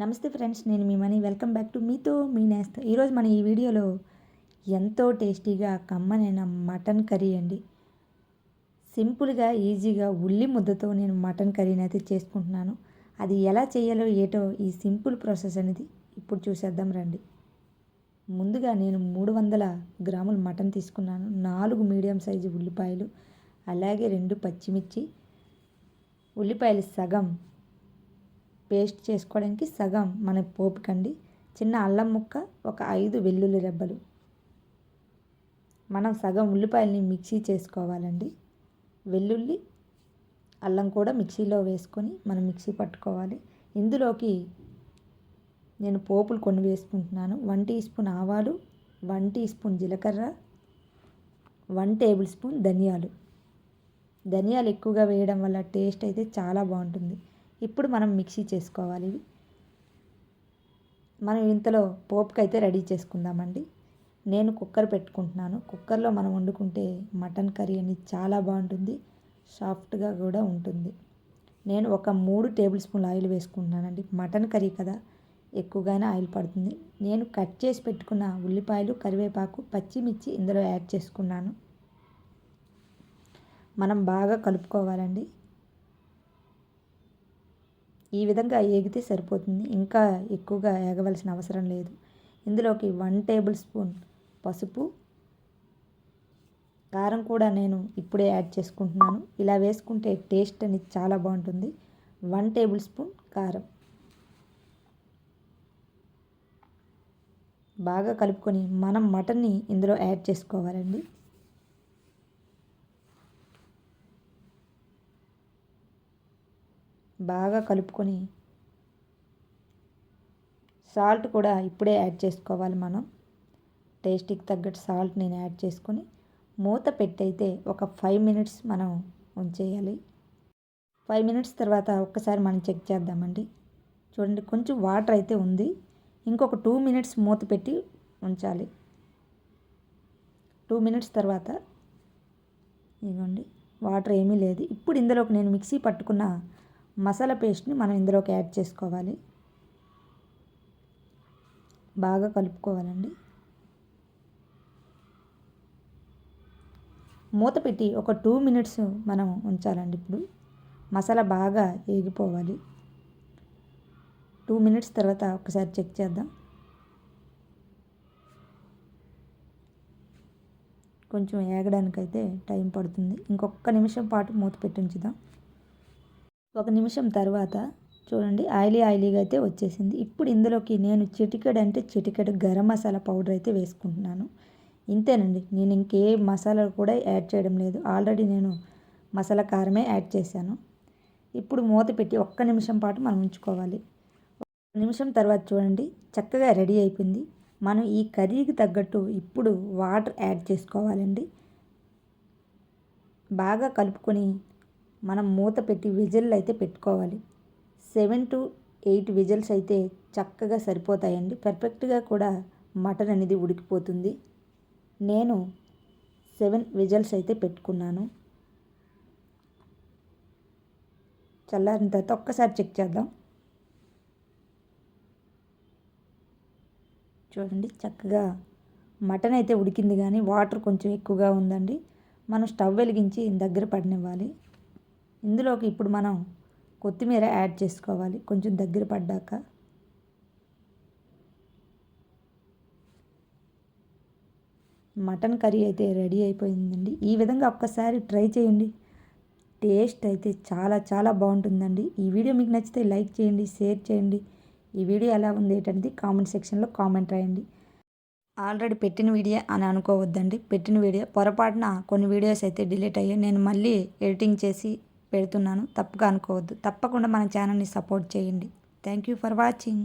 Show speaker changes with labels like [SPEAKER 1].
[SPEAKER 1] నమస్తే ఫ్రెండ్స్, నేను మీ money. Welcome back to మీతో మీ నేస్త. ఈరోజు మన ఈ వీడియోలో ఎంతో టేస్టీగా కమ్మనైన మటన్ కర్రీ అండి. సింపుల్గా ఈజీగా ఉల్లి ముద్దతో నేను మటన్ కర్రీని అయితే చేసుకుంటున్నాను. అది ఎలా చేయాలో ఏటో ఈ సింపుల్ ప్రాసెస్ అనేది ఇప్పుడు చూసేద్దాం రండి. ముందుగా నేను 300 గ్రాముల మటన్ తీసుకున్నాను. 4 మీడియం సైజు ఉల్లిపాయలు, అలాగే 2 పచ్చిమిర్చి, ఉల్లిపాయలు సగం పేస్ట్ చేసుకోవడానికి, సగం మన పోపుకండి. చిన్న అల్లం ముక్క, ఒక 5 వెల్లుల్లి రెబ్బలు. మనం సగం ఉల్లిపాయలని మిక్సీ చేసుకోవాలండి. వెల్లుల్లి అల్లం కూడా మిక్సీలో వేసుకొని మనం మిక్సీ పట్టుకోవాలి. ఇందులోకి నేను పోపులు కొన్ని వేసుకుంటున్నాను. 1 టీ స్పూన్ ఆవాలు, 1 టీ స్పూన్ జీలకర్ర, 1 టేబుల్ స్పూన్ ధనియాలు. ధనియాలు ఎక్కువగా వేయడం వల్ల టేస్ట్ అయితే చాలా బాగుంటుంది. ఇప్పుడు మనం మిక్సీ చేసుకోవాలి. మనం ఇంతలో పోపుకైతే రెడీ చేసుకుందామండి. నేను కుక్కర్ పెట్టుకుంటున్నాను. కుక్కర్లో మనం వండుకుంటే మటన్ కర్రీ అనేది చాలా బాగుంటుంది, సాఫ్ట్గా కూడా ఉంటుంది. నేను ఒక 3 టేబుల్ స్పూన్ల ఆయిల్ వేసుకుంటున్నానండి. మటన్ కర్రీ కదా, ఎక్కువగానే ఆయిల్ పడుతుంది. నేను కట్ చేసి పెట్టుకున్న ఉల్లిపాయలు, కరివేపాకు, పచ్చిమిర్చి ఇందులో యాడ్ చేసుకున్నాను. మనం బాగా కలుపుకోవాలండి. ఈ విధంగా ఏగితే సరిపోతుంది, ఇంకా ఎక్కువగా ఏగవలసిన అవసరం లేదు. ఇందులోకి 1 టేబుల్ స్పూన్ పసుపు, కారం కూడా నేను ఇప్పుడే యాడ్ చేసుకుంటున్నాను. ఇలా వేసుకుంటే టేస్ట్ అనేది చాలా బాగుంటుంది. 1 టేబుల్ స్పూన్ కారం. బాగా కలుపుకొని మనం మటన్ని ఇందులో యాడ్ చేసుకోవాలండి. బాగా కలుపుకొని సాల్ట్ కూడా ఇప్పుడే యాడ్ చేసుకోవాలి. మనం టేస్ట్కి తగ్గట్టు సాల్ట్ నేను యాడ్ చేసుకొని మూత పెట్టయితే ఒక 5 మినిట్స్ మనం ఉంచేయాలి. 5 మినిట్స్ తర్వాత ఒక్కసారి మనం చెక్ చేద్దామండి. చూడండి, కొంచెం వాటర్ అయితే ఉంది. ఇంకొక 2 మినిట్స్ మూత పెట్టి ఉంచాలి. 2 మినిట్స్ తర్వాత ఇదిగోండి, వాటర్ ఏమీ లేదు. ఇప్పుడు ఇందులోకి నేను మిక్సీ పట్టుకున్న మసాలా పేస్ట్ని మనం ఇందులోకి యాడ్ చేసుకోవాలి. బాగా కలుపుకోవాలండి. మూత పెట్టి ఒక 2 మినిట్స్ మనం ఉంచాలండి. ఇప్పుడు మసాలా బాగా ఏగిపోవాలి. 2 మినిట్స్ తర్వాత ఒకసారి చెక్ చేద్దాం. కొంచెం ఏగడానికైతే టైం పడుతుంది. ఇంకొక నిమిషం పాటు మూత పెట్టి ఉంచుదాం. 1 నిమిషం తర్వాత చూడండి, ఆయిలీగా అయితే వచ్చేసింది. ఇప్పుడు ఇందులోకి నేను చిటికెడు గరం మసాలా పౌడర్ అయితే వేసుకుంటున్నాను. ఇంతేనండి, నేను ఇంకే మసాలా కూడా యాడ్ చేయడం లేదు. ఆల్రెడీ నేను మసాలా కారమే యాడ్ చేశాను. ఇప్పుడు మూత పెట్టి 1 నిమిషం పాటు మనం ఉంచుకోవాలి. 1 నిమిషం తర్వాత చూడండి, చక్కగా రెడీ అయిపోయింది. మనం ఈ కర్రీకి తగ్గట్టు ఇప్పుడు వాటర్ యాడ్ చేసుకోవాలండి. బాగా కలుపుకొని మనం మూత పెట్టి విజిల్ అయితే పెట్టుకోవాలి. 7 to 8 విజిల్స్ అయితే చక్కగా సరిపోతాయండి. పర్ఫెక్ట్గా కూడా మటన్ అనేది ఉడికిపోతుంది. నేను 7 విజిల్స్ అయితే పెట్టుకున్నాను. చల్లారిన తర్వాత ఒక్కసారి చెక్ చేద్దాం. చూడండి, చక్కగా మటన్ అయితే ఉడికింది, కానీ వాటర్ కొంచెం ఎక్కువగా ఉందండి. మనం స్టవ్ వెలిగించి దగ్గర పడనివ్వాలి. ఇందులోకి ఇప్పుడు మనం కొత్తిమీర యాడ్ చేసుకోవాలి. కొంచెం దగ్గర పడ్డాక మటన్ కర్రీ అయితే రెడీ అయిపోయిందండి. ఈ విధంగా ఒక్కసారి ట్రై చేయండి. టేస్ట్ అయితే చాలా చాలా బాగుంటుందండి. ఈ వీడియో మీకు నచ్చితే లైక్ చేయండి, షేర్ చేయండి. ఈ వీడియో ఎలా ఉంది ఏంటంటే కామెంట్ సెక్షన్లో కామెంట్ రాయండి. ఆల్రెడీ పెట్టిన వీడియో అని అనుకోవద్దండి. పెట్టిన వీడియో పొరపాటున కొన్ని వీడియోస్ అయితే డిలీట్ అయ్యాయి. నేను మళ్ళీ ఎడిటింగ్ చేసి పెడుతున్నాను, తప్పుగా అనుకోవద్దు. తప్పకుండా మన ఛానల్ని సపోర్ట్ చేయండి. Thank you for watching.